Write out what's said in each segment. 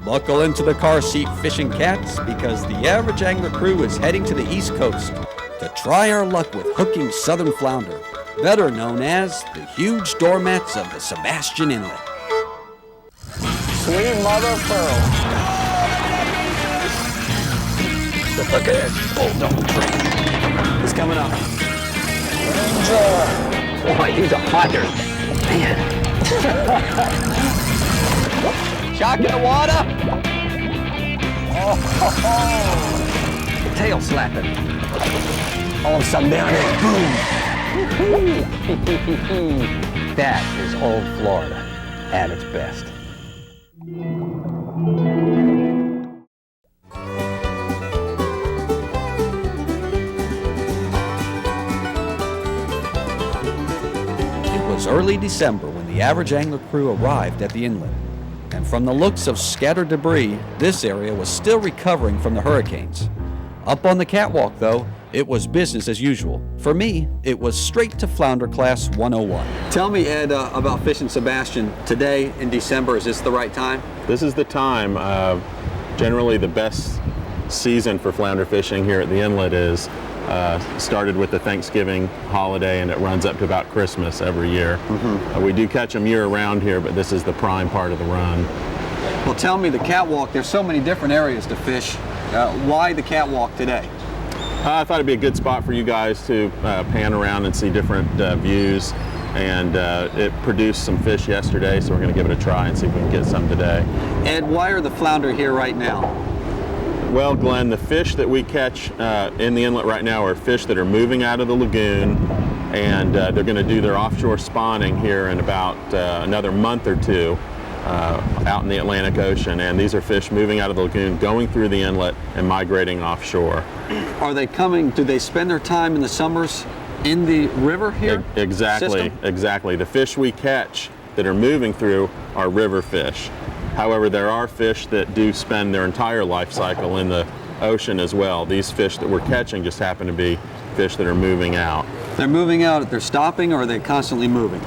Buckle into the car seat, fishing cats, because the Average Angler crew is heading to the East Coast to try our luck with hooking southern flounder, better known as the huge doormats of the Sebastian Inlet. Sweet mother of pearl. Look at this bulldog tree. He's coming up. Boy, he's a hunter. Man. Shock in the water. Oh, tail slapping. All of a sudden down there, boom. That is old Florida at its best. It was early December when the Average Angler crew arrived at the inlet. And from the looks of scattered debris, this area was still recovering from the hurricanes. Up on the catwalk, though, it was business as usual. For me, it was straight to Flounder Class 101. Tell me, Ed, about fishing Sebastian. Today in December, is this the right time? This is the time. Generally, the best season for flounder fishing here at the inlet is started with the Thanksgiving holiday, and it runs up to about Christmas every year. We do catch them year-round here, but this is the prime part of the run. Well, tell me, the catwalk, there's so many different areas to fish. Why the catwalk today? I thought it'd be a good spot for you guys to pan around and see different views, and it produced some fish yesterday, so we're going to give it a try and see if we can get some today. Ed, why are the flounder here right now? Well, Glenn, the fish that we catch in the inlet right now are fish that are moving out of the lagoon, and they're going to do their offshore spawning here in about another month or two out in the Atlantic Ocean. And these are fish moving out of the lagoon, going through the inlet and migrating offshore. Are they coming, do they spend their time in the summers in the river here? Exactly, exactly. The fish we catch that are moving through are river fish. However, there are fish that do spend their entire life cycle in the ocean as well. These fish that we're catching just happen to be fish that are moving out. They're moving out, they're stopping, or are they constantly moving?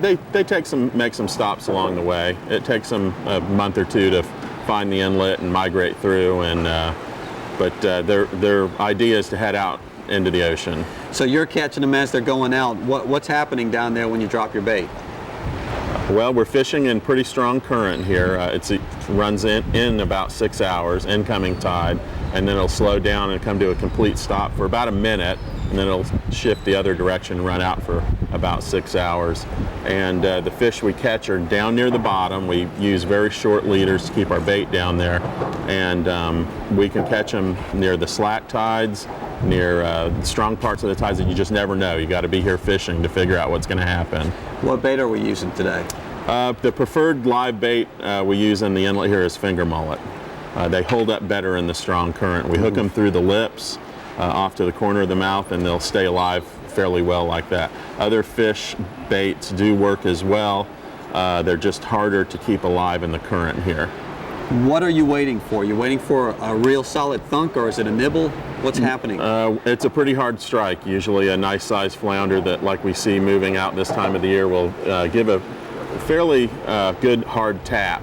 They make some stops along the way. It takes them a month or two to find the inlet and migrate through, and but their idea is to head out into the ocean. So you're catching them as they're going out. What's happening down there when you drop your bait? Well, we're fishing in pretty strong current here. It runs in about 6 hours, incoming tide, and then it'll slow down and come to a complete stop for about a minute, and then it'll shift the other direction and run out for about 6 hours. And the fish we catch are down near the bottom. We use very short leaders to keep our bait down there, and we can catch them near the slack tides, near strong parts of the tides that you just never know. You got to be here fishing to figure out what's going to happen. What bait are we using today? The preferred live bait we use in the inlet here is finger mullet. They hold up better in the strong current. We hook them through the lips off to the corner of the mouth, and they'll stay alive fairly well like that. Other fish baits do work as well. They're just harder to keep alive in the current here. What are you waiting for? You waiting for a real solid thunk, or is it a nibble? What's happening? It's a pretty hard strike. Usually a nice sized flounder that, like we see moving out this time of the year, will give a fairly good hard tap,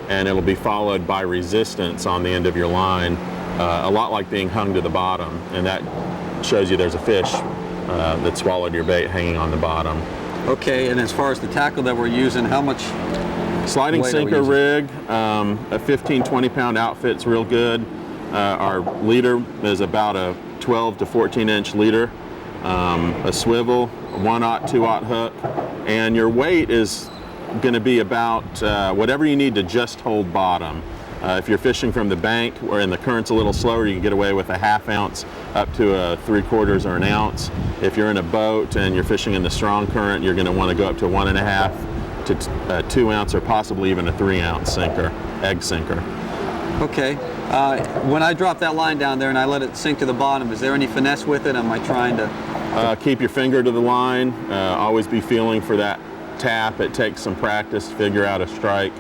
and it'll be followed by resistance on the end of your line, a lot like being hung to the bottom, and that shows you there's a fish that swallowed your bait hanging on the bottom. Okay, and as far as the tackle that we're using, how much? Sliding sinker rig, a 15-20 pound outfit's real good. Our leader is about a 12 to 14 inch leader, a swivel, a 1/0, 2/0 hook, and your weight is going to be about whatever you need to just hold bottom. If you're fishing from the bank where the current's a little slower, you can get away with a 1/2 ounce up to a 3/4 or an ounce. If you're in a boat and you're fishing in the strong current, you're going to want to go up to 1.5 to 2 ounce or possibly even a 3 ounce sinker, egg sinker. Okay. When I drop that line down there and I let it sink to the bottom, is there any finesse with it? Am I trying to? Keep your finger to the line. Always be feeling for that tap. It takes some practice to figure out a strike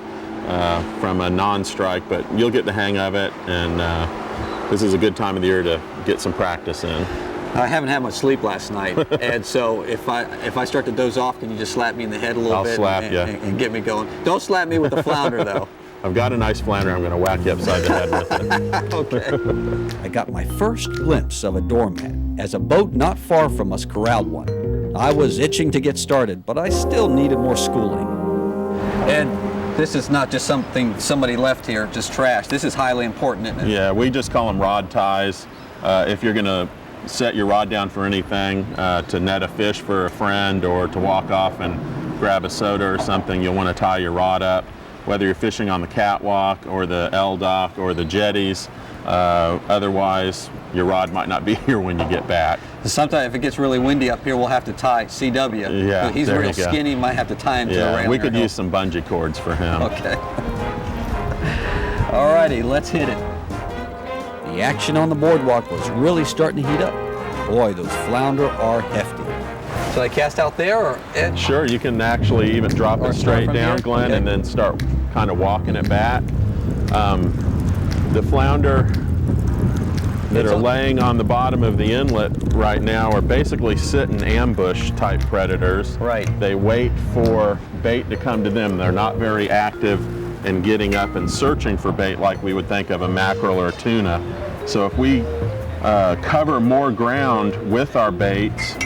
from a non-strike, but you'll get the hang of it, and this is a good time of the year to get some practice in. I haven't had much sleep last night, and so if I start to doze off, can you just slap me in the head a little bit slap and get me going? Don't slap me with the flounder, though. I've got a nice flounder. I'm going to whack you upside the head with it. Okay. I got my first glimpse of a doormat as a boat not far from us corralled one. I was itching to get started, but I still needed more schooling. And this is not just something somebody left here, just trash. This is highly important, isn't it? Yeah, we just call them rod ties. If you're going to set your rod down for anything, to net a fish for a friend or to walk off and grab a soda or something, you'll want to tie your rod up. Whether you're fishing on the catwalk or the L dock or the jetties, otherwise your rod might not be here when you get back. Sometimes if it gets really windy up here, we'll have to tie CW. Yeah, But he's there real you go. skinny, might have to tie him to the railing. We could or use some bungee cords for him. Okay. Alrighty, let's hit it. The action on the boardwalk was really starting to heat up. Boy, those flounder are hefty. Should I cast out there or Ed? Sure, you can actually even drop Or it start straight from down, here? Glenn, Okay. and then start kind of walking it back. The flounder that are laying on the bottom of the inlet right now are basically sit-and ambush type predators. Right. They wait for bait to come to them. They're not very active in getting up and searching for bait like we would think of a mackerel or a tuna. So if we cover more ground with our baits,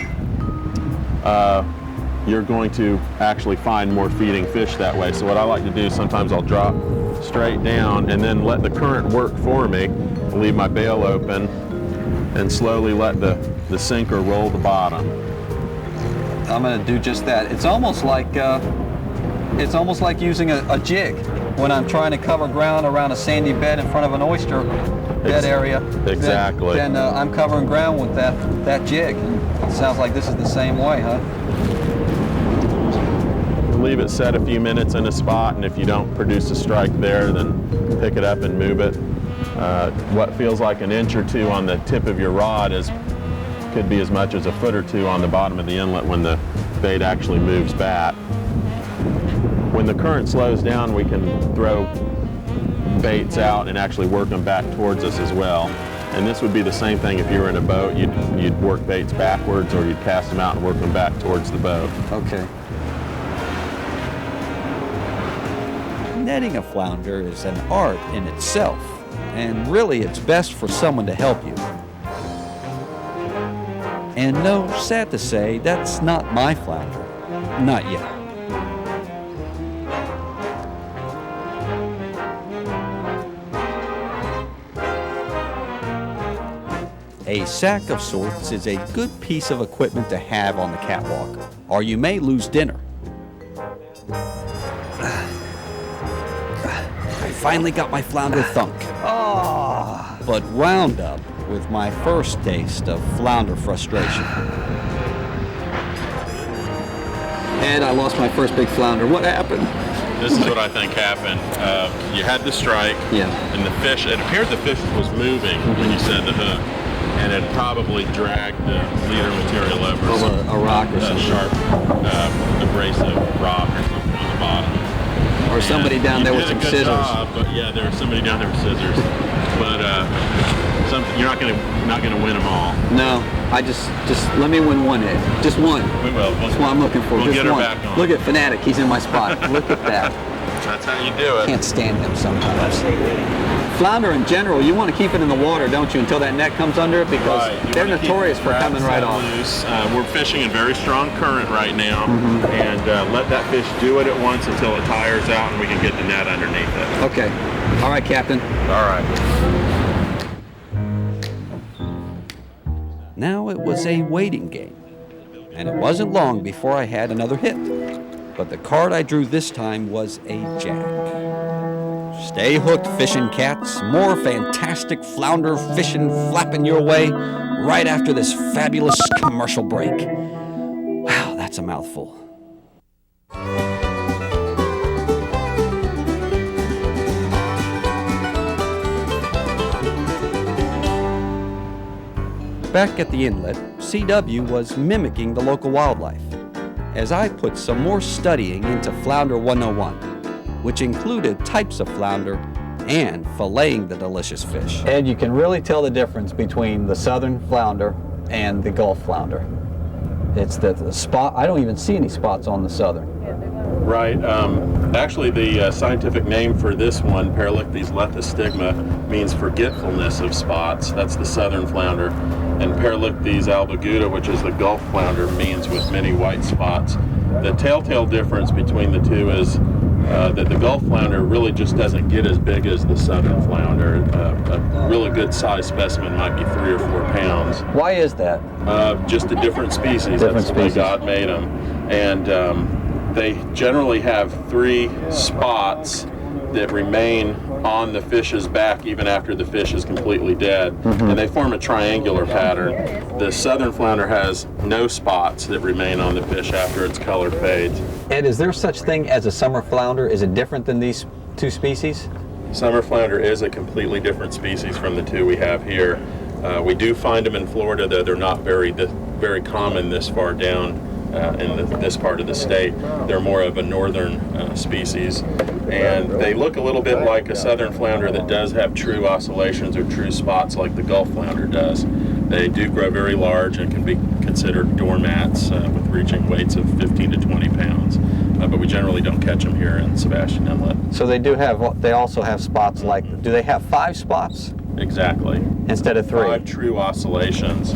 you're going to actually find more feeding fish that way. So what I like to do, sometimes I'll drop straight down and then let the current work for me. I'll leave my bail open and slowly let the sinker roll the bottom. I'm going to do just that. It's almost like using a jig when I'm trying to cover ground around a sandy bed in front of an oyster bed area. Exactly. Then I'm covering ground with that jig. And it sounds like this is the same way, huh? Leave it set a few minutes in a spot, and if you don't produce a strike there, then pick it up and move it. What feels like an inch or two on the tip of your rod could be as much as a foot or two on the bottom of the inlet when the bait actually moves back. When the current slows down, we can throw baits out and actually work them back towards us as well. And this would be the same thing if you were in a boat. You'd work baits backwards, or you'd cast them out and work them back towards the boat. Okay. Netting a flounder is an art in itself, and really it's best for someone to help you. And no, sad to say, that's not my flounder. Not yet. A sack of sorts is a good piece of equipment to have on the catwalk, or you may lose dinner. I finally got my flounder thunk, but wound up with my first taste of flounder frustration. And I lost my first big flounder. What happened? This is what I think happened. You had the strike, Yeah. and the fish, it appeared the fish was moving when you set the hook, and it probably dragged the leader material over A rock or a something. sharp, abrasive rock or something on the bottom. Or somebody down there with some You did a good scissors. job, but yeah, there was somebody down there with scissors. But you're not gonna win them all. No, I just let me win one, Ed. Just one. We will. That's what I'm looking for. We'll just get her one. back on. Look at Fanatic. He's in my spot. Look at that. That's how you do it. Can't stand him sometimes. Flounder in general, you want to keep it in the water, don't you, until that net comes under it, because Right. You they're wanna keep notorious the for crabs coming right set off. loose. We're fishing in very strong current right now, and let that fish do it at once until it tires out and we can get the net underneath it. Okay. All right, Captain. All right. Now it was a waiting game, and it wasn't long before I had another hit. But the card I drew this time was a jack. Stay hooked, fishing cats. More fantastic flounder fishing flapping your way right after this fabulous commercial break. Wow, that's a mouthful. Back at the inlet, CW was mimicking the local wildlife, as I put some more studying into Flounder 101, which included types of flounder and filleting the delicious fish. Ed, you can really tell the difference between the southern flounder and the Gulf flounder. It's the spot. I don't even see any spots on the southern. Right. Actually, the scientific name for this one, Paralichthys lethostigma, means forgetfulness of spots. That's the southern flounder. And Paralichthys albaguta, which is the Gulf flounder, means with many white spots. The telltale difference between the two is that the Gulf flounder really just doesn't get as big as the southern flounder. A really good sized specimen might be 3 or 4 pounds. Why is that? Just a different species. That's the way God made them. And they generally have 3 spots that remain on the fish's back even after the fish is completely dead, and they form a triangular pattern. The southern flounder has no spots that remain on the fish after its color fades. Ed, is there such thing as a summer flounder? Is it different than these 2 species? Summer flounder is a completely different species from the 2 we have here. We do find them in Florida, though they're not very common this far down in this part of the state. They're more of a northern species, and they look a little bit like a southern flounder that does have true oscillations or true spots like the Gulf flounder does. They do grow very large and can be considered doormats with reaching weights of 15 to 20 pounds, but we generally don't catch them here in Sebastian Inlet. So they also have spots like, do they have 5 spots? Exactly. Instead of 3? 5 true oscillations.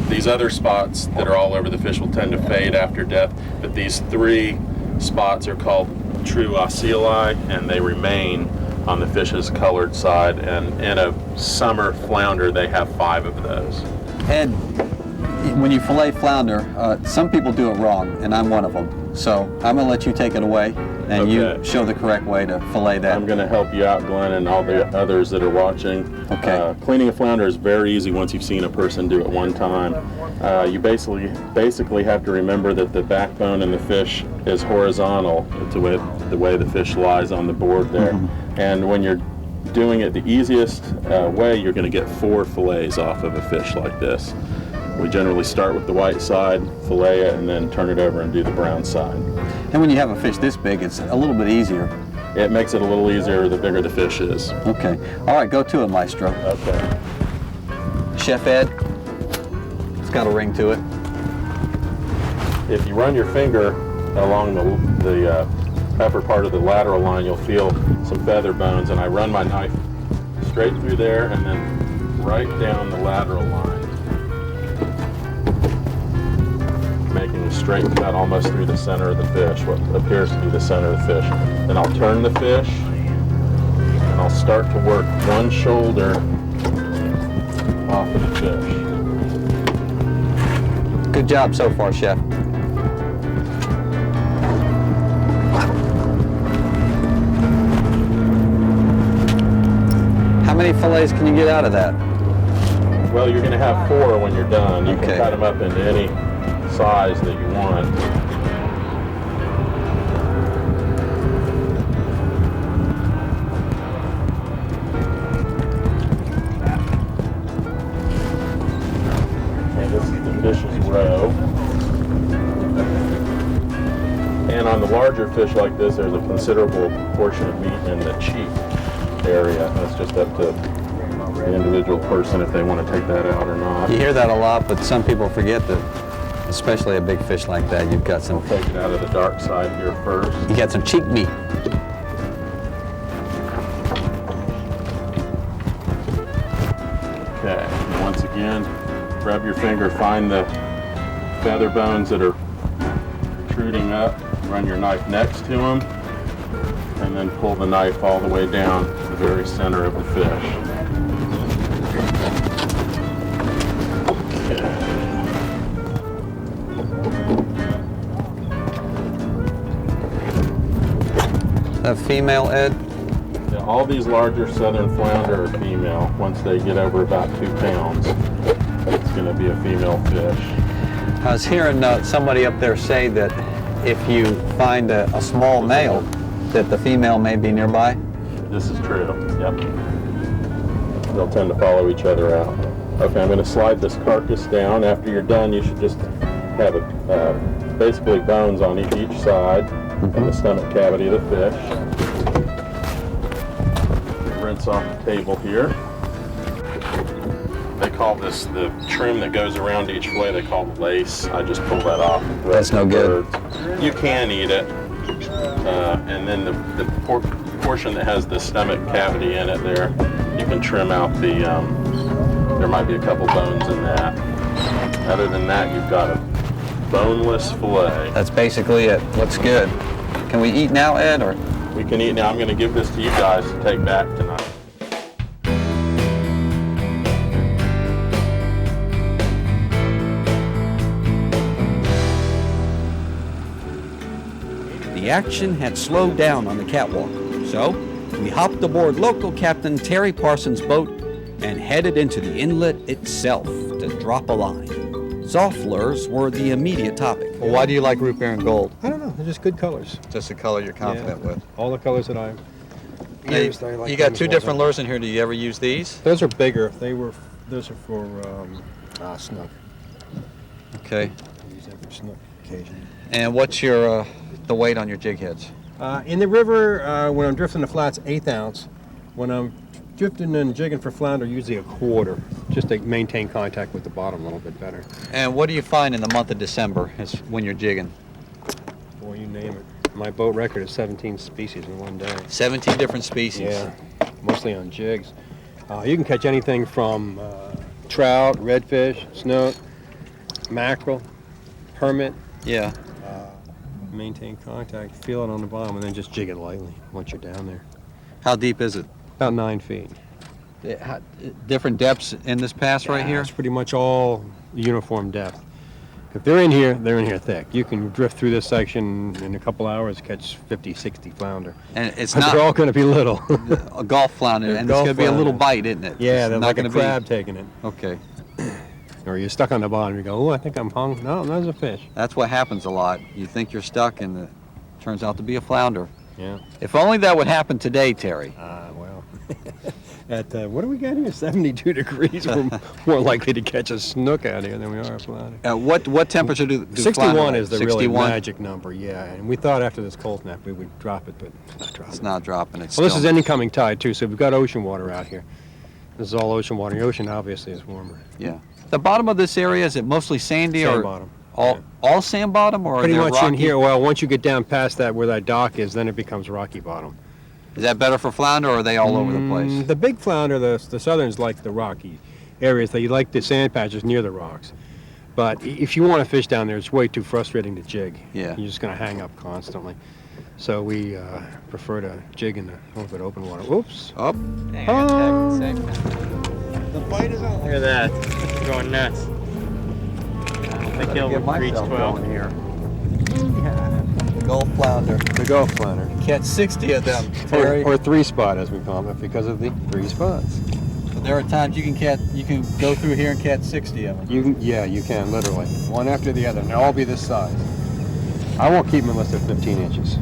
These other spots that are all over the fish will tend to fade after death, but these 3 spots are called true oscilli, and they remain on the fish's colored side, and in a summer flounder they have 5 of those. Ed, when you fillet flounder, some people do it wrong, and I'm one of them. So I'm going to let you take it away, and you show the correct way to fillet that. I'm going to help you out, Glenn, and all the others that are watching. Okay. Cleaning a flounder is very easy once you've seen a person do it one time. You basically have to remember that the backbone in the fish is horizontal to the way the fish lies on the board there. And when you're doing it the easiest way, you're going to get 4 fillets off of a fish like this. We generally start with the white side, fillet it, and then turn it over and do the brown side. And when you have a fish this big, it's a little bit easier. It makes it a little easier the bigger the fish is. Okay. All right, go to it, Maestro. Okay. Chef Ed, it's got a ring to it. If you run your finger along the upper part of the lateral line, you'll feel some feather bones, and I run my knife straight through there and then right down the lateral line, making a straight cut almost through the center of the fish, what appears to be the center of the fish. Then I'll turn the fish, and I'll start to work one shoulder off of the fish. Good job so far, Chef. How many fillets can you get out of that? Well, you're going to have 4 when you're done. You can cut them up into any size that you want. And this is the fish's roe. And on the larger fish like this, there's a considerable portion of meat in the cheek area. That's just up to the individual person if they want to take that out or not. You hear that a lot, but some people forget that, especially a big fish like that, you've got some... Take it out of the dark side here first. You got some cheek meat. Okay, and once again, grab your finger, find the feather bones that are protruding up, run your knife next to them, and then pull the knife all the way down to the very center of the fish. A female, Ed? Yeah, all these larger southern flounder are female. Once they get over about 2 pounds, it's going to be a female fish. I was hearing somebody up there say that if you find a small male, that the female may be nearby. This is true, yep. They'll tend to follow each other out. Okay, I'm going to slide this carcass down. After you're done, you should just have basically bones on each side of the stomach cavity of the fish. Rinse off the table here. They call this the trim that goes around each fillet, they call the lace. I just pull that off. That's no good. You can eat it. and then the portion that has the stomach cavity in it there, you can trim out the, there might be a couple bones in that. Other than that, you've got a boneless fillet. That's basically it. Looks good. Can we eat now, Ed, or? We can eat now. I'm going to give this to you guys to take back tonight. The action had slowed down on the catwalk, so we hopped aboard local Captain Terry Parsons' boat and headed into the inlet itself to drop a line. Soft lures were the immediate topic. Well, why do you like root beer and gold? I don't know. They're just good colors. Just a color you're confident with. All the colors that I've Now, used. I like you got those two ones. different lures in here. Do you ever use these? Those are bigger. Those are for snook. Okay. I use them for snook occasionally. And what's your the weight on your jig heads? In the river, when I'm drifting the flats, 1/8 ounce. When I'm drifting and jigging for flounder, usually 1/4, just to maintain contact with the bottom a little bit better. And what do you find in the month of December is when you're jigging? Boy, you name it. My boat record is 17 species in one day. 17 different species. Yeah, mostly on jigs. You can catch anything from trout, redfish, snook, mackerel, hermit. Yeah. Maintain contact, feel it on the bottom, and then just jig it lightly once you're down there. How deep is it? About 9 feet. Different depths in this pass right here? It's pretty much all uniform depth. If they're in here thick. You can drift through this section in a couple hours, catch 50, 60 flounder. And it's But not they're all going to be little. a golf flounder, They're and it's going to golf be a little flounder. bite, isn't it? Yeah, It's they're not like a gonna crab taking it. Okay. Or you're stuck on the bottom. You go, oh, I think I'm hung. No, there's a fish. That's what happens a lot. You think you're stuck, and it turns out to be a flounder. Yeah. If only that would happen today, Terry. Well. At, what do we got here? 72 degrees. We're more likely to catch a snook out here than we are a flounder. What temperature do 61 flounder is the like? really 61? magic number, yeah. And we thought after this cold snap we would drop it, but not drop It's it. not dropping. It's Well, this is still- incoming tide, too, so we've got ocean water out here. This is all ocean water. The ocean, obviously, is warmer. Yeah. The bottom of this area, is it mostly sandy Sand or bottom. all sand bottom, or Pretty are they much rocky? in here. Well, once you get down past that where that dock is, then it becomes rocky bottom. Is that better for flounder, or are they all over the place? The big flounder, the southerns like the rocky areas. They like the sand patches near the rocks. But if you want to fish down there, it's way too frustrating to jig. Yeah. You're just going to hang up constantly. So we prefer to jig in a little bit open water. Oops. Up. The bite is on. Look at that. It's going nuts. I killed Get with reach myself 12. going here. Gulf flounder. The Gulf flounder. Catch 60 of them, Terry. Or 3-spot, as we call them, because of the 3 spots. But there are times you can go through here and catch 60 of them. You can, literally. One after the other, and they'll all be this size. I won't keep them unless they're 15 inches.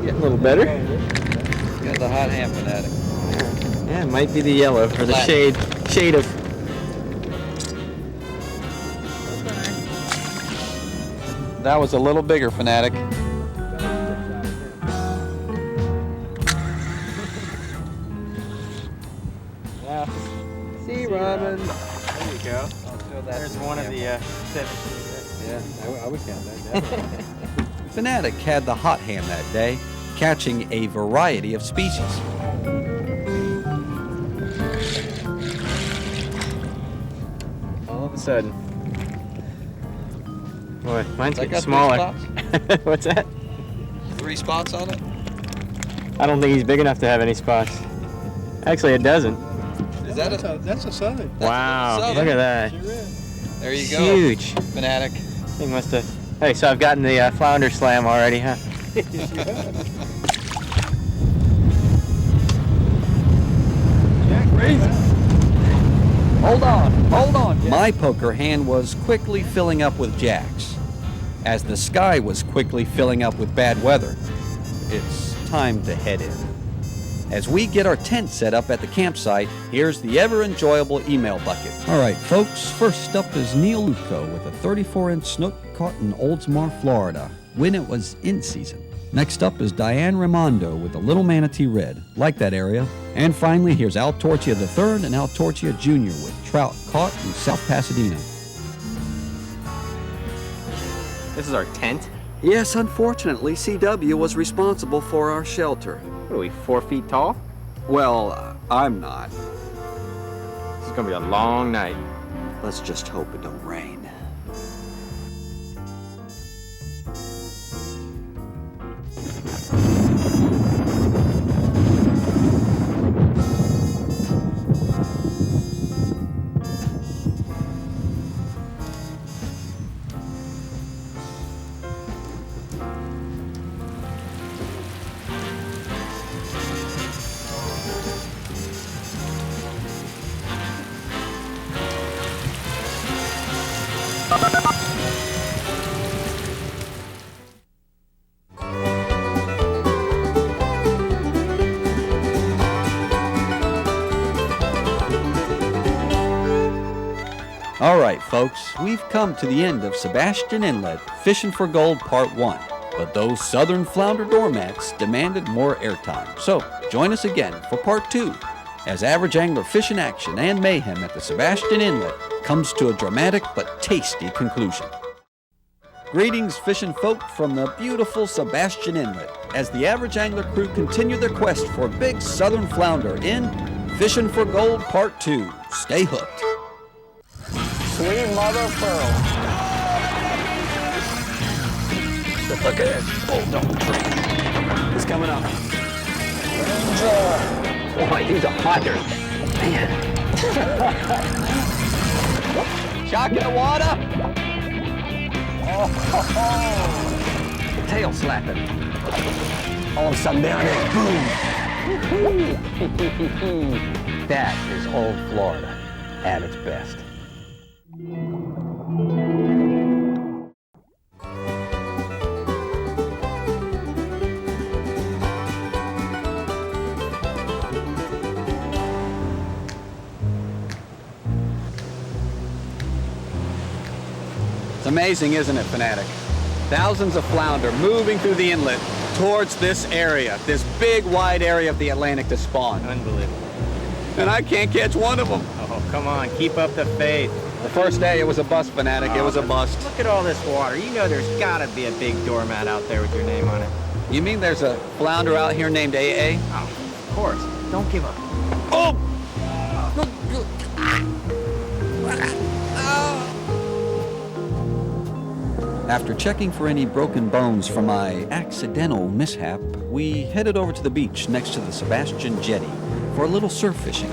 Getting a little better. Got the hot ham fanatic. Yeah, it might be the yellow or the Flat. shade of. That was a little bigger fanatic. Yeah. Sea robin. There you go. There's one of the 17. Yeah, I would count that. Definitely. Fanatic had the hot ham that day, catching a variety of species. All of a sudden. Boy, mine's That getting got smaller. 3 spots? What's that? 3 spots on it? I don't think he's big enough to have any spots. Actually, it doesn't. Is that a... That's a southern. Wow, southern. look at that. Sure is. There you go. Huge. Fanatic. He must have. Hey, so I've gotten the flounder slam already, huh? Hold on. My poker hand was quickly filling up with jacks. As the sky was quickly filling up with bad weather, it's time to head in. As we get our tent set up at the campsite, here's the ever-enjoyable email bucket. All right, folks, first up is Neil Luco with a 34-inch snook caught in Oldsmar, Florida, when it was in season. Next up is Diane Raimondo with the Little Manatee Red. Like that area. And finally, here's Al Torchia III and Al Torchia Jr. with trout caught in South Pasadena. This is our tent. Yes, unfortunately, CW was responsible for our shelter. What are we, 4 feet tall? Well, I'm not. This is gonna be a long night. Let's just hope it don't rain. All right, folks, we've come to the end of Sebastian Inlet, Fishing for Gold Part 1. But those southern flounder doormats demanded more airtime. So join us again for Part 2, as average angler fishing action and mayhem at the Sebastian Inlet comes to a dramatic but tasty conclusion. Greetings, fishing folk, from the beautiful Sebastian Inlet, as the average angler crew continue their quest for big southern flounder in Fishing for Gold Part 2. Stay hooked. Sweet mother of pearl. Look at this bulldog tree. He's coming up. Boy, he's a hunter. Man. Shock in the water. Oh, tail slapping. All of a sudden down there, boom. That is old Florida at its best. It's amazing, isn't it, Fanatic? Thousands of flounder moving through the inlet towards this area, this big wide area of the Atlantic to spawn. Unbelievable. And I can't catch one of them. Oh, come on, keep up the faith. The first day it was a bust, Fanatic. It was a bust. Look at all this water. You know there's gotta be a big doormat out there with your name on it. You mean there's a flounder out here named AA? Oh, of course. Don't give up. Oh! After checking for any broken bones from my accidental mishap, we headed over to the beach next to the Sebastian Jetty for a little surf fishing.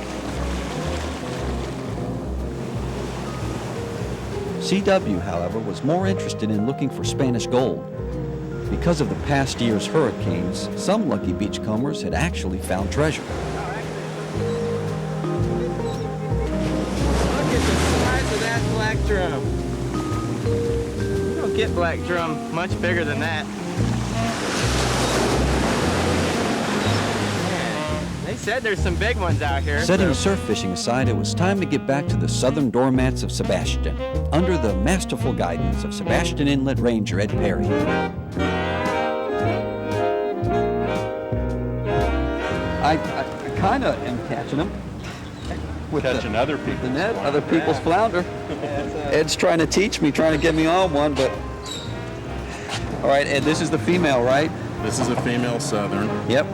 CW, however, was more interested in looking for Spanish gold. Because of the past year's hurricanes, some lucky beachcombers had actually found treasure. Look at the size of that black drum. You don't get black drum much bigger than that. Man, they said there's some big ones out here. Setting surf fishing aside, it was time to get back to the southern doormats of Sebastian, under the masterful guidance of Sebastian Inlet Ranger Ed Perry. I kind of am catching them. With Catching other the people's net, flounder. other people's flounder. Ed's trying to teach me, trying to get me on one, but... All right, Ed, this is the female, right? This is a female southern. Yep.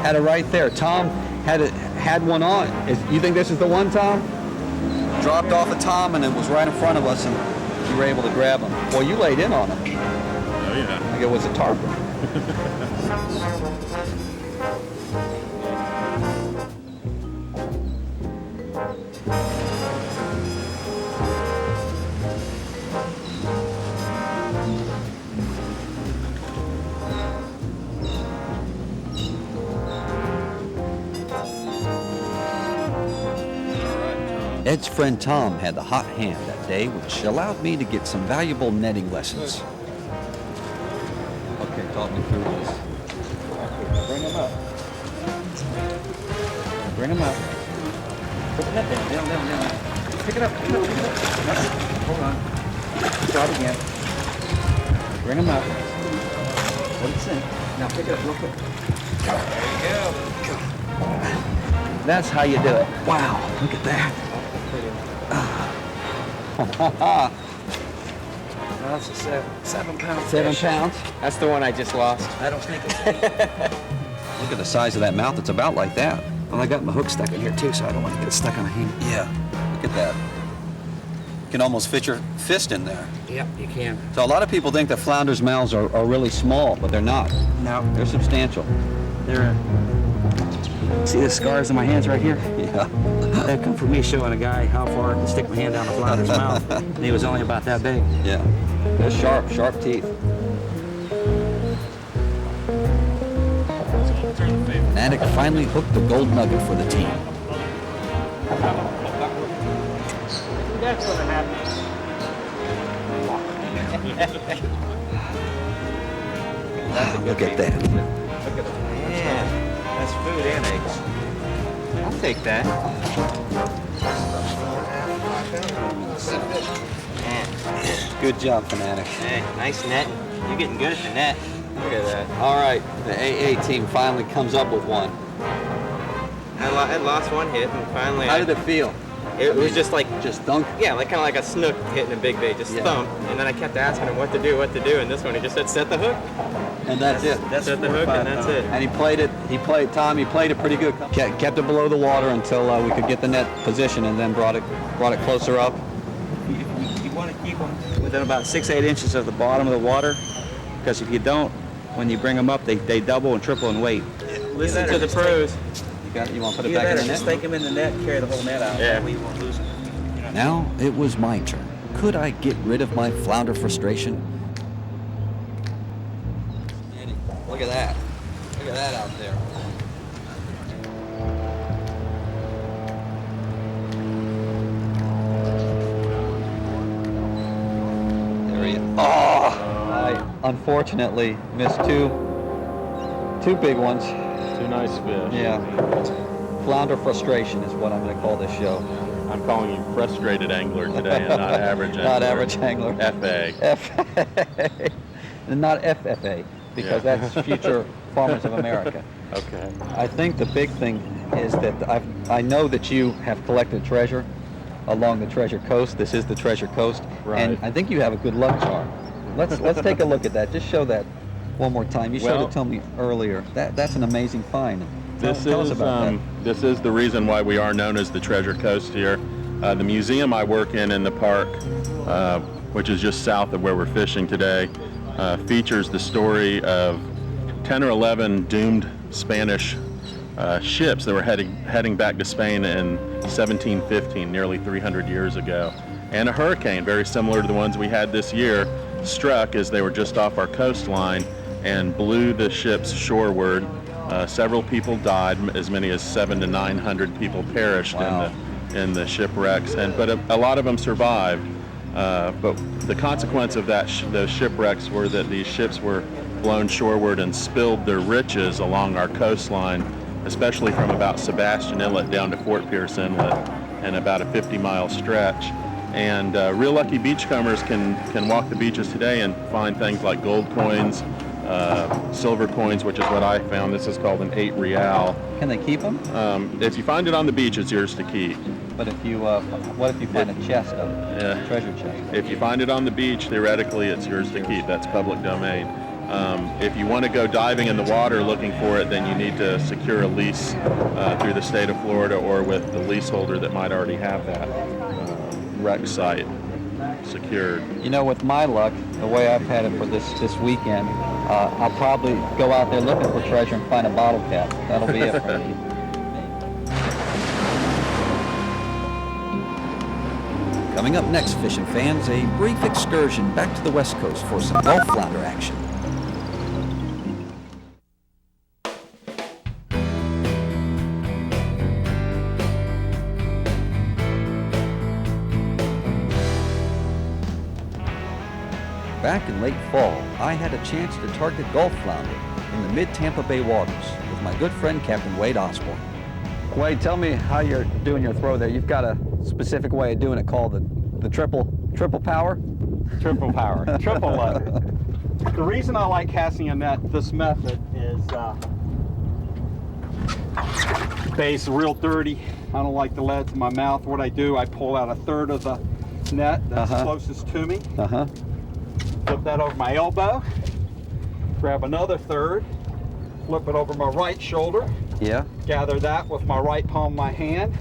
Had it right there. Tom had one on. You think this is the one, Tom? Dropped off of Tom and it was right in front of us and you were able to grab him. Well, you laid in on him. Oh yeah. Like it was a tarpon. Ed's friend Tom had the hot hand that day, which allowed me to get some valuable netting lessons. Okay, talk me through this. Bring him up. Bring him up. Put the net down, down. Pick it up, pick it up, pick it up. Hold on. Drop again. Bring him up. Let it sink. Now pick it up real quick. There you go. That's how you do it. Wow, look at that. That's a 7 pound 7 fish. pounds. That's the one I just lost. I don't think it's. Look at the size of that mouth. It's about like that. Well, I got my hook stuck in here too, so I don't want to get stuck on a hand. Yeah. Look at that. You can almost fit your fist in there. Yep, you can. So a lot of people think that flounders' mouths are really small, but they're not. No, They're substantial. they're. See the scars on my hands right here? Yeah. That come from me showing a guy how far I can stick my hand down the flounder's mouth. And he was only about that big. Yeah. They're sharp, sharp teeth. Natick finally hooked the gold nugget for the team. That's gonna happen. Look at that. Man, that's food and eggs. I'll take that. Man, Good job, Fanatic. hey, nice net. You're getting good at the net. Look at that. All right, the AA team finally comes up with one. I lost one hit, and finally How did it feel? it was just like, Just dunk? yeah, like kind of like a snook hitting a big bait, just Yeah. thump. And then I kept asking him what to do, and this one he just said, set the hook. And that's it. Set the hook, and that's it. And he played it pretty good. Kept it below the water until we could get the net position, and then brought it closer up. You want to keep them within about 6-8 inches of the bottom of the water, because if you don't, when you bring them up, they double and triple in weight. Listen to the pros. You want to put it You back in better the just net? take them in the net and carry the whole net out. Yeah. We won't lose them. Now it was my turn. Could I get rid of my flounder frustration? Look at that. Look at that out there. There he is. Oh! I unfortunately missed two big ones. Two nice fish. Yeah. Flounder frustration is what I'm going to call this show. I'm calling you frustrated angler today and not average angler. Not average angler. FA. FA. And not FFA, because Yeah. that's Future Farmers of America. Okay. I think the big thing is that I know that you have collected treasure along the Treasure Coast. This is the Treasure Coast. Right. And I think you have a good luck charm. Let's take a look at that. Just show that one more time. You showed it to me earlier. That's an amazing find. Tell us about that. This is the reason why we are known as the Treasure Coast here. The museum I work in the park, which is just south of where we're fishing today, features the story of 10 or 11 doomed Spanish ships that were heading back to Spain in 1715, nearly 300 years ago. And a hurricane, very similar to the ones we had this year, struck as they were just off our coastline and blew the ships shoreward. Several people died, as many as 700 to 900 people perished in the shipwrecks, but a lot of them survived. But the consequence of those shipwrecks were that these ships were blown shoreward and spilled their riches along our coastline, especially from about Sebastian Inlet down to Fort Pierce Inlet, and about a 50-mile stretch. And real lucky beachcombers can walk the beaches today and find things like gold coins, silver coins, which is what I found. This is called an 8 real. Can they keep them? If you find it on the beach, it's yours to keep. But if you, what if you find a chest of it? Yeah. A treasure chest? If you find it on the beach, theoretically, it's yours to keep. That's public domain. If you want to go diving in the water looking for it, then you need to secure a lease through the state of Florida or with the leaseholder that might already have that wreck site secured. You know, with my luck, the way I've had it for this weekend, I'll probably go out there looking for treasure and find a bottle cap. That'll be it for me. Coming up next, fishing fans, a brief excursion back to the West Coast for some Gulf flounder action. Back in late fall, I had a chance to target Gulf flounder in the mid-Tampa Bay waters with my good friend Captain Wade Osborne. Wade, tell me how you're doing your throw there. You've got a specific way of doing it called the triple power? Triple power, triple lever. The reason I like casting a net this method is base real dirty. I don't like the leads in my mouth. What I do, I pull out a third of the net that's closest to me. Flip that over my elbow. Grab another third. Flip it over my right shoulder. Yeah. Gather that with my right palm of my hand.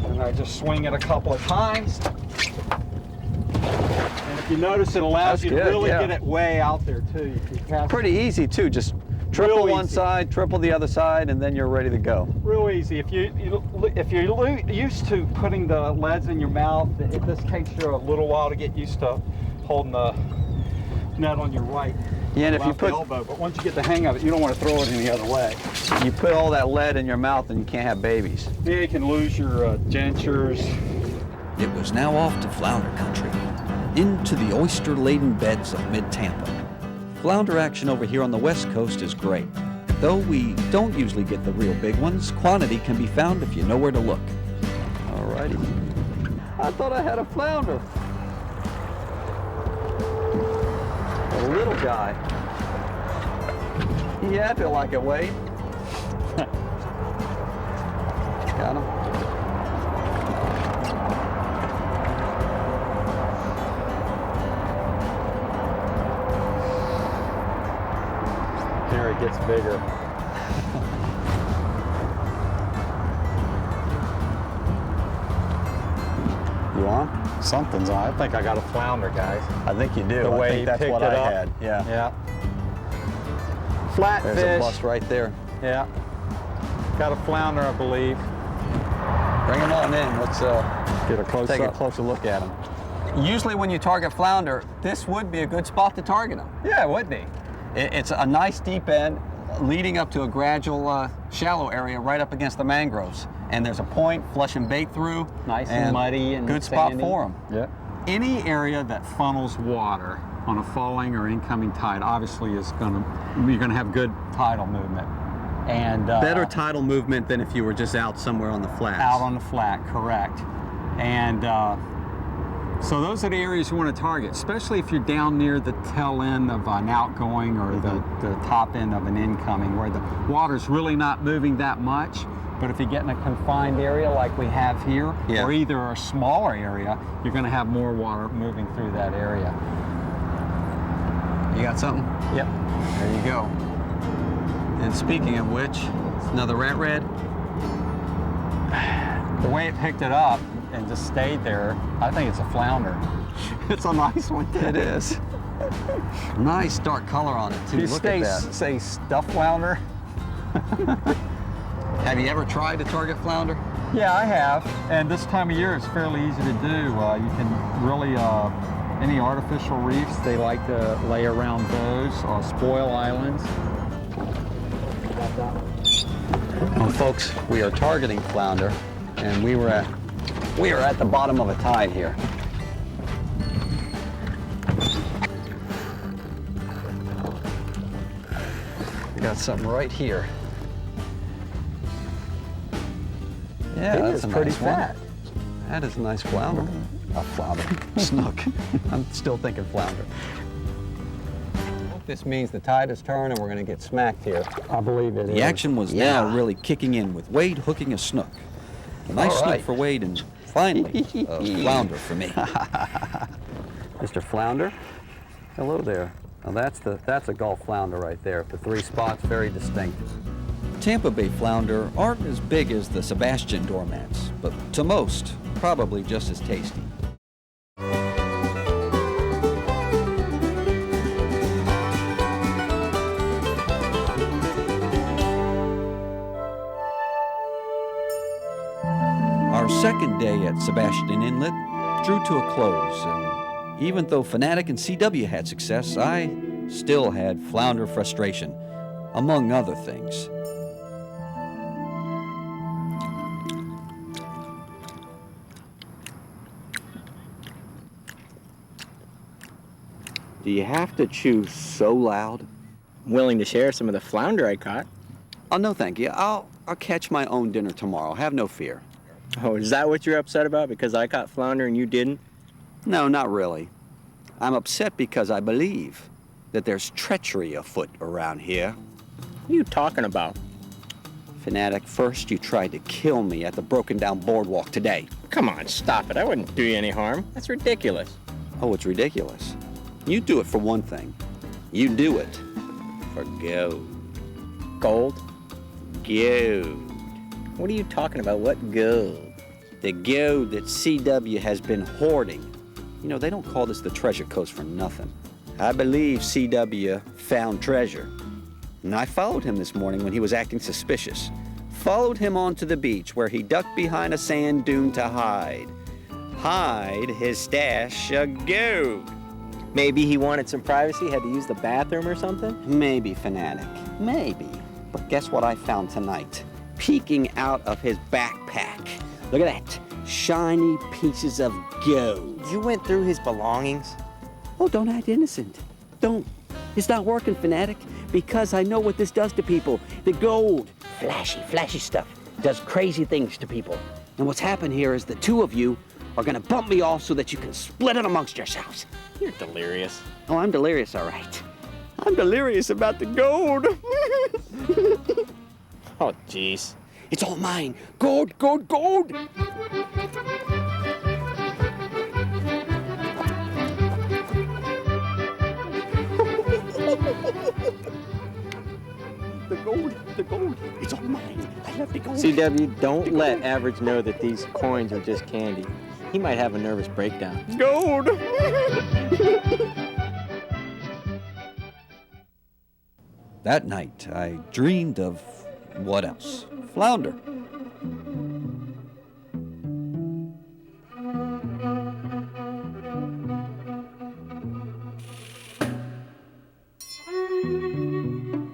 And I just swing it a couple of times. And if you notice, it allows you to really get it way out there too. You can cast Pretty easy too. Just triple one side, triple the other side, and then you're ready to go. Real easy. If you're used to putting the leads in your mouth, this takes you a little while to get used to holding the net on your right. Yeah, and if you put elbow, but once you get the hang of it, you don't want to throw it any other way. You put all that lead in your mouth, and you can't have babies. Yeah, you can lose your dentures. It was now off to flounder country, into the oyster-laden beds of mid-Tampa. Flounder action over here on the west coast is great. Though we don't usually get the real big ones, quantity can be found if you know where to look. Alrighty. I thought I had a flounder. A little guy. He had to like it, Wade. Got him. Here it gets bigger. You on? Something's on. I think I got a flounder, guys. I think you do. The way I think he that's picked what it I up. had. Yeah. Yeah. Flat There's fish. a bust right there. Yeah. Got a flounder, I believe. Bring him on in. Let's Get a close take up. a closer look at him. Usually when you target flounder, this would be a good spot to target them. Yeah, it would be. It's a nice deep end leading up to a gradual shallow area right up against the mangroves. And there's a point, flush and bait through. Nice and muddy and good spot sandy. for them. Yeah. Any area that funnels water on a falling or incoming tide obviously is you're gonna have good tidal movement. And Better tidal movement than if you were just out somewhere on the flats. out on the flat, correct. And so those are the areas you want to target, especially if you're down near the tail end of an outgoing or the top end of an incoming, where the water's really not moving that much. But if you get in a confined area like we have here, or either a smaller area, you're going to have more water moving through that area. You got something? Yep. There you go. And speaking of which, it's another rat red. The way it picked it up and just stayed there, I think it's a flounder. It's a nice one. It is. Nice dark color on it too. You Look at that. say stuffed flounder? Have you ever tried to target flounder? Yeah, I have. And this time of year, it's fairly easy to do. You can really, any artificial reefs, they like to lay around those, spoil islands. Well, folks, we are targeting flounder, and we are at the bottom of a tide here. We got something right here. Yeah, that's a pretty nice one. fat. That is a nice flounder. A flounder. Snook. I'm still thinking flounder. This means the tide has turned and we're going to get smacked here. I believe it is. The action was now really kicking in with Wade hooking a snook. A nice All snook right. for Wade and finally a flounder for me. Mr. Flounder, hello there. Now that's a Gulf flounder right there. The three spots, very distinct. Tampa Bay flounder aren't as big as the Sebastian doormats, but to most, probably just as tasty. Our second day at Sebastian Inlet drew to a close, and even though Fanatic and CW had success, I still had flounder frustration, among other things. Do you have to chew so loud? I'm willing to share some of the flounder I caught. Oh, no, thank you. I'll catch my own dinner tomorrow. Have no fear. Oh, is that what you're upset about? Because I caught flounder and you didn't? No, not really. I'm upset because I believe that there's treachery afoot around here. What are you talking about? Fanatic, first you tried to kill me at the broken down boardwalk today. Come on, stop it. I wouldn't do you any harm. That's ridiculous. Oh, it's ridiculous. You do it for one thing. You do it for gold. Gold? Gold. What are you talking about? What gold? The gold that CW has been hoarding. You know, they don't call this the Treasure Coast for nothing. I believe CW found treasure. And I followed him this morning when he was acting suspicious. Followed him onto the beach where he ducked behind a sand dune to hide. Hide his stash of gold. Maybe he wanted some privacy, had to use the bathroom or something? Maybe, Fanatic. Maybe. But guess what I found tonight? Peeking out of his backpack. Look at that. Shiny pieces of gold. You went through his belongings? Oh, don't act innocent. Don't. It's not working, Fanatic, because I know what this does to people. The gold, flashy stuff, does crazy things to people. And what's happened here is the two of you are gonna bump me off so that you can split it amongst yourselves. You're delirious. Oh, I'm delirious, all right. I'm delirious about the gold. Oh, jeez. It's all mine. Gold, gold, gold. The gold, it's all mine. I love the gold. CW, don't let Average know that these coins are just candy. He might have a nervous breakdown. Gold. That night, I dreamed of what else? Flounder.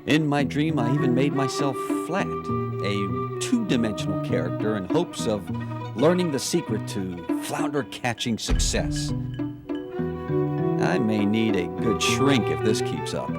In my dream, I even made myself Flat, a two-dimensional character in hopes of learning the secret to flounder catching success. I may need a good shrink if this keeps up.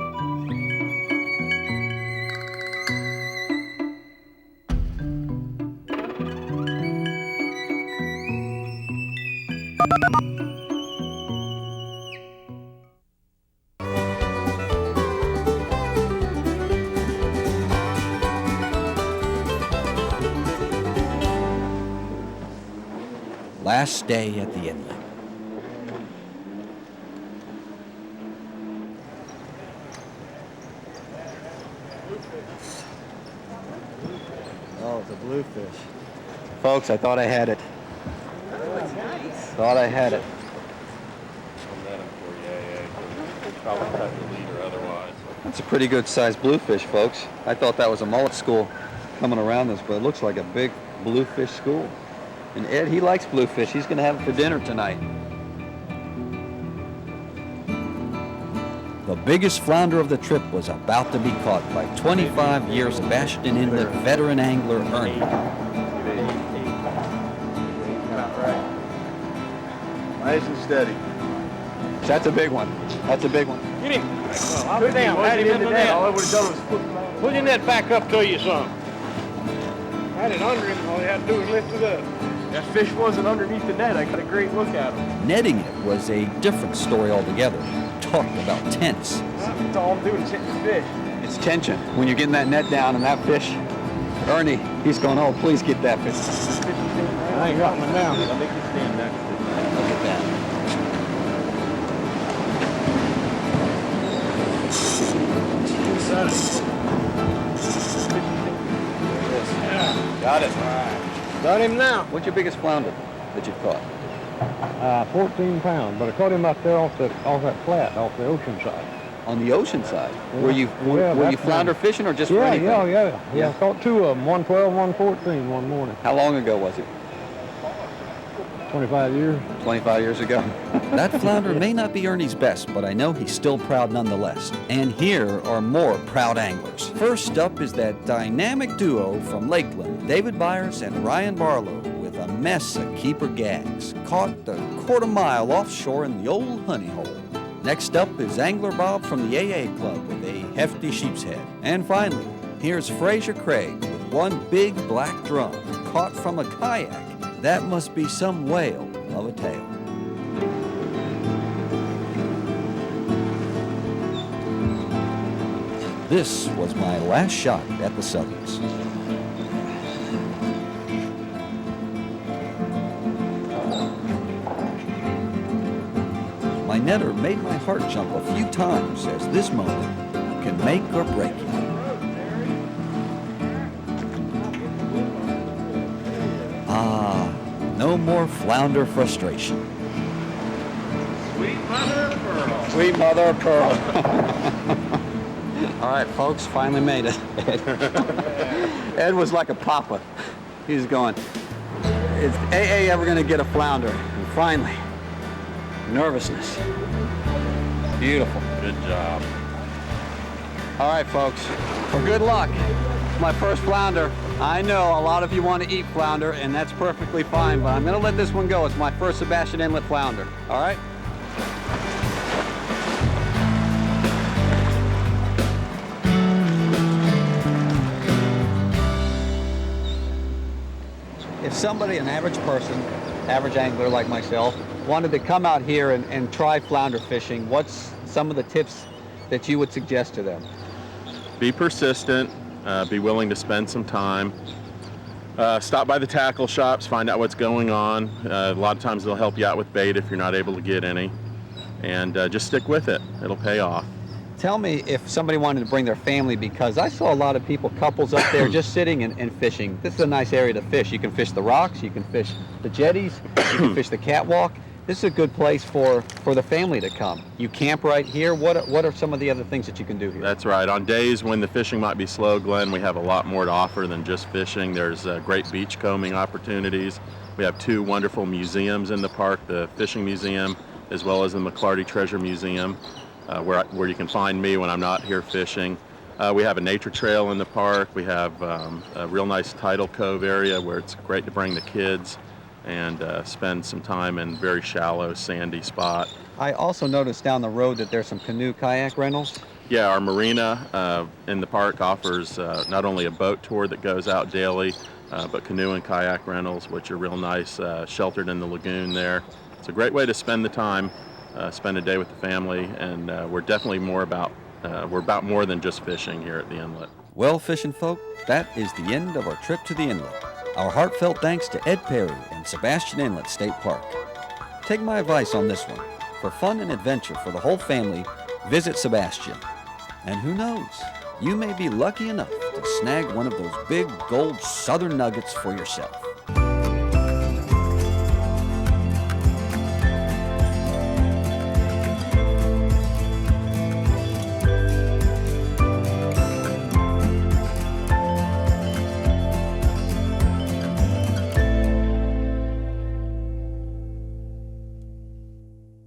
Last day at the inlet. Oh, it's a bluefish. Folks, I thought I had it. Thought I had it. That's a pretty good sized bluefish, folks. I thought that was a mullet school coming around this, but it looks like a big bluefish school. And Ed, he likes bluefish. He's going to have it for dinner tonight. The biggest flounder of the trip was about to be caught by 25-year Sebastian Inlet veteran angler Ernie. Nice and steady. That's a big one. That's a big one. Get him. I'll put him. Had him in the net. All I would have done was put your net back up till you some. Had it under him. All you had to do was lift it up. That fish wasn't underneath the net. I got a great look at him. Netting it was a different story altogether. Talk about tense. That's all I'm doing is hitting the fish. It's tension. When you're getting that net down and that fish, Ernie, he's going, oh, please get that fish. I ain't got one now. I think you stand next to it. Look at that. Got it. Got him now. What's your biggest flounder that you've caught? 14 pounds, but I caught him up there off that flat, off the ocean side. On the ocean side? Yeah. Were you Yeah, flounder fishing or just for anything? Yeah, I caught two of them, one 12, one 14 one morning. How long ago was it? 25 years. 25 years ago. That flounder may not be Ernie's best, but I know he's still proud nonetheless. And here are more proud anglers. First up is that dynamic duo from Lakeland, David Byers and Ryan Barlow, with a mess of keeper gags, caught a quarter-mile offshore in the old honey hole. Next up is Angler Bob from the AA Club with a hefty sheep's head. And finally, here's Fraser Craig with one big black drum, caught from a kayak. That must be some whale of a tale. this was my last shot at the Southies. My netter made my heart jump a few times, as this moment can make or break you. Ah, no more flounder frustration. Sweet mother of pearl. Sweet mother of pearl. All right, folks, finally made it. Ed was like a papa. He was going, is AA ever going to get a flounder? And finally, nervousness. Beautiful. Good job. All right, folks, well, good luck. It's my first flounder. I know a lot of you want to eat flounder, and that's perfectly fine, but I'm going to let this one go. It's my first Sebastian Inlet flounder, all right? If somebody, an average person, average angler like myself, wanted to come out here and try flounder fishing, what's some of the tips that you would suggest to them? Be persistent, be willing to spend some time. Stop by the tackle shops, find out what's going on. A lot of times they'll help you out with bait if you're not able to get any. And just stick with it, it'll pay off. Tell me if somebody wanted to bring their family, because I saw a lot of people, couples up there just sitting and fishing. This is a nice area to fish. You can fish the rocks, you can fish the jetties, you can fish the catwalk. This is a good place for the family to come. You camp right here. What are some of the other things that you can do here? That's right. On days when the fishing might be slow, Glenn, we have a lot more to offer than just fishing. There's great beach combing opportunities. We have 2 wonderful museums in the park, the Fishing Museum as well as the McClarty Treasure Museum, where you can find me when I'm not here fishing. We have a nature trail in the park. We have a real nice tidal cove area where it's great to bring the kids and spend some time in very shallow, sandy spot. I also noticed down the road that there's some canoe kayak rentals. Yeah, our marina in the park offers not only a boat tour that goes out daily, but canoe and kayak rentals, which are real nice, sheltered in the lagoon there. It's a great way to spend the time, spend a day with the family, and we're definitely we're about more than just fishing here at the inlet. Well, fishing folk, that is the end of our trip to the inlet. Our heartfelt thanks to Ed Perry and Sebastian Inlet State Park. Take my advice on this one. For fun and adventure for the whole family, visit Sebastian. And who knows, you may be lucky enough to snag one of those big gold southern nuggets for yourself.